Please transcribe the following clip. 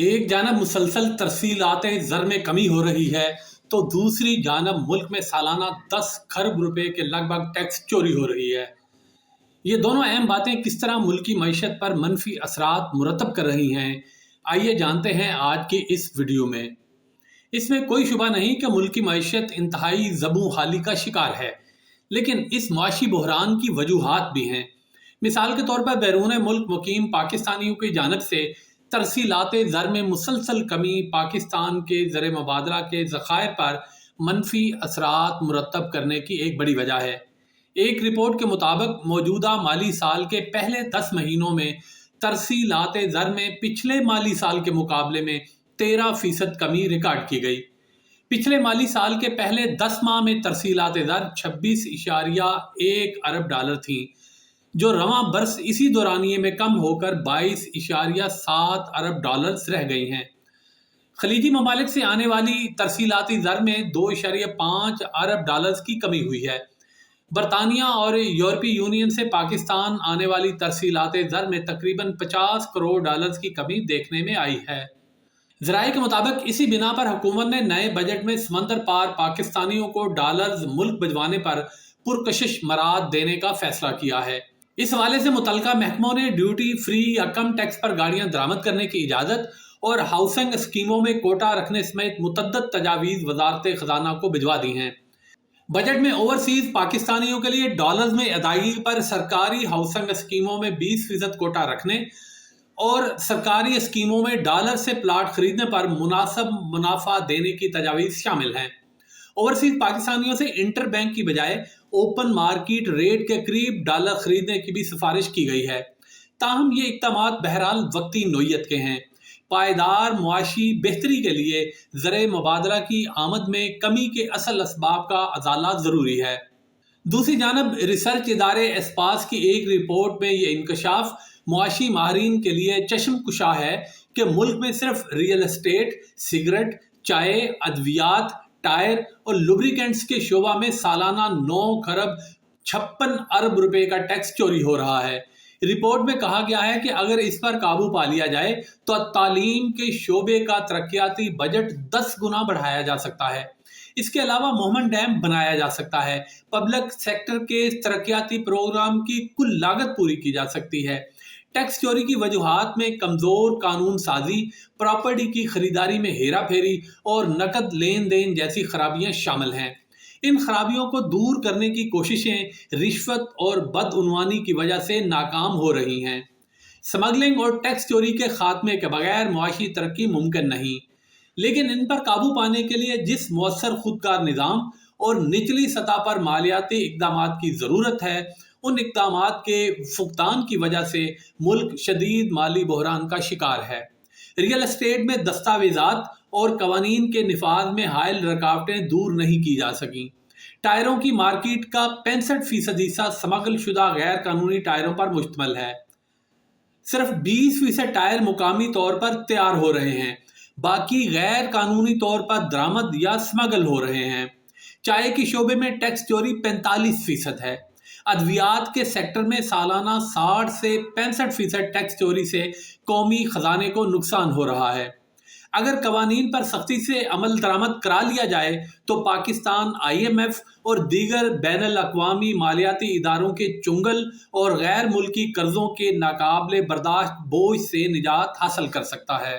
ایک جانب مسلسل ترسیلات زر میں کمی ہو رہی ہے تو دوسری جانب ملک میں سالانہ 10 کھرب روپے کے لگ بھگ ٹیکس چوری ہو رہی ہے۔ یہ دونوں اہم باتیں کس طرح ملکی معیشت پر منفی اثرات مرتب کر رہی ہیں، آئیے جانتے ہیں آج کی اس ویڈیو میں۔ اس میں کوئی شبہ نہیں کہ ملکی معیشت انتہائی زبوں حالی کا شکار ہے، لیکن اس معاشی بحران کی وجوہات بھی ہیں۔ مثال کے طور پر بیرون ملک مقیم پاکستانیوں کی جانب سے ترسیلات زر میں مسلسل کمی پاکستان کے زر مبادلہ کے ذخائر پر منفی اثرات مرتب کرنے کی ایک بڑی وجہ ہے۔ ایک رپورٹ کے مطابق موجودہ مالی سال کے پہلے 10 مہینوں میں ترسیلات زر میں پچھلے مالی سال کے مقابلے میں 13% کمی ریکارڈ کی گئی۔ پچھلے مالی سال کے پہلے 10 ماہ میں ترسیلات زر 26.1 ارب ڈالر تھیں، جو رواں برس اسی دورانیے میں کم ہو کر 22.7 ارب ڈالرز رہ گئی ہیں۔ خلیجی ممالک سے آنے والی ترسیلاتی زر میں 2.5 ارب ڈالرز کی کمی ہوئی ہے۔ برطانیہ اور یورپی یونین سے پاکستان آنے والی ترسیلات زر میں تقریباً 50 کروڑ ڈالرز کی کمی دیکھنے میں آئی ہے۔ ذرائع کے مطابق اسی بنا پر حکومت نے نئے بجٹ میں سمندر پار پاکستانیوں کو ڈالرز ملک بھجوانے پر پرکشش مراد دینے کا فیصلہ کیا ہے۔ اس حوالے سے متعلقہ محکموں نے ڈیوٹی فری یا کم ٹیکس پر گاڑیاں درآمد کرنے کی اجازت اور ہاؤسنگ اسکیموں میں کوٹا رکھنے سمیت متعدد تجاویز وزارت خزانہ کو بھجوا دی ہیں۔ بجٹ میں اوورسیز پاکستانیوں کے لیے ڈالرز میں ادائیگی پر سرکاری ہاؤسنگ اسکیموں میں 20% کوٹا رکھنے اور سرکاری اسکیموں میں ڈالر سے پلاٹ خریدنے پر مناسب منافع دینے کی تجاویز شامل ہیں۔ اوورسیز پاکستانیوں سے انٹر بینک کی بجائے اوپن مارکیٹ ریٹ کے قریب ڈالر خریدنے کی بھی سفارش کی گئی ہے۔ تاہم یہ اقدامات بہرحال وقتی نوعیت کے ہیں۔ پائیدار معاشی بہتری کے لیے زر مبادلہ کی آمد میں کمی کے اصل اسباب کا ازالہ ضروری ہے۔ دوسری جانب ریسرچ ادارے ایسپاس کی ایک رپورٹ میں یہ انکشاف معاشی ماہرین کے لیے چشم کشا ہے کہ ملک میں صرف ریئل اسٹیٹ، سگریٹ، چائے، ادویات، ٹائر اور لوبریکینٹس کے شعبہ میں سالانہ 9 کھرب 56 ارب روپے کا ٹیکس چوری ہو رہا ہے۔ رپورٹ میں کہا گیا ہے کہ اگر اس پر قابو پا لیا جائے تو تعلیم کے شعبے کا ترقیاتی بجٹ 10 گنا بڑھایا جا سکتا ہے۔ اس کے علاوہ مومن ڈیم بنایا جا سکتا ہے۔ پبلک سیکٹر کے ترقیاتی پروگرام کی کل لاگت پوری کی جا سکتی ہے۔ ٹیکس چوری کی وجوہات میں کمزور قانون سازی، پراپرٹی کی خریداری میں ہیرا پھیری اور نقد لین دین جیسی خرابیاں شامل ہیں۔ ان خرابیوں کو دور کرنے کی کوششیں رشوت اور بدعنوانی کی وجہ سے ناکام ہو رہی ہیں۔ سمگلنگ اور ٹیکس چوری کے خاتمے کے بغیر معاشی ترقی ممکن نہیں، لیکن ان پر قابو پانے کے لیے جس مؤثر خودکار نظام اور نچلی سطح پر مالیاتی اقدامات کی ضرورت ہے، ان اقدامات کے فقدان کی وجہ سے ملک شدید مالی بحران کا شکار ہے۔ ریئل اسٹیٹ میں دستاویزات اور قوانین کے نفاذ میں حائل رکاوٹیں دور نہیں کی جا سکیں۔ ٹائروں کی مارکیٹ کا 65% حصہ سمگل شدہ غیر قانونی ٹائروں پر مشتمل ہے۔ صرف 20% ٹائر مقامی طور پر تیار ہو رہے ہیں، باقی غیر قانونی طور پر درآمد یا سمگل ہو رہے ہیں۔ چائے کے شعبے میں ٹیکس چوری 45% ہے۔ ادویات کے سیکٹر میں سالانہ 60 سے 65% ٹیکس چوری سے قومی خزانے کو نقصان ہو رہا ہے۔ اگر قوانین پر سختی سے عمل درآمد کرا لیا جائے تو پاکستان IMF اور دیگر بین الاقوامی مالیاتی اداروں کے چنگل اور غیر ملکی قرضوں کے ناقابل برداشت بوجھ سے نجات حاصل کر سکتا ہے۔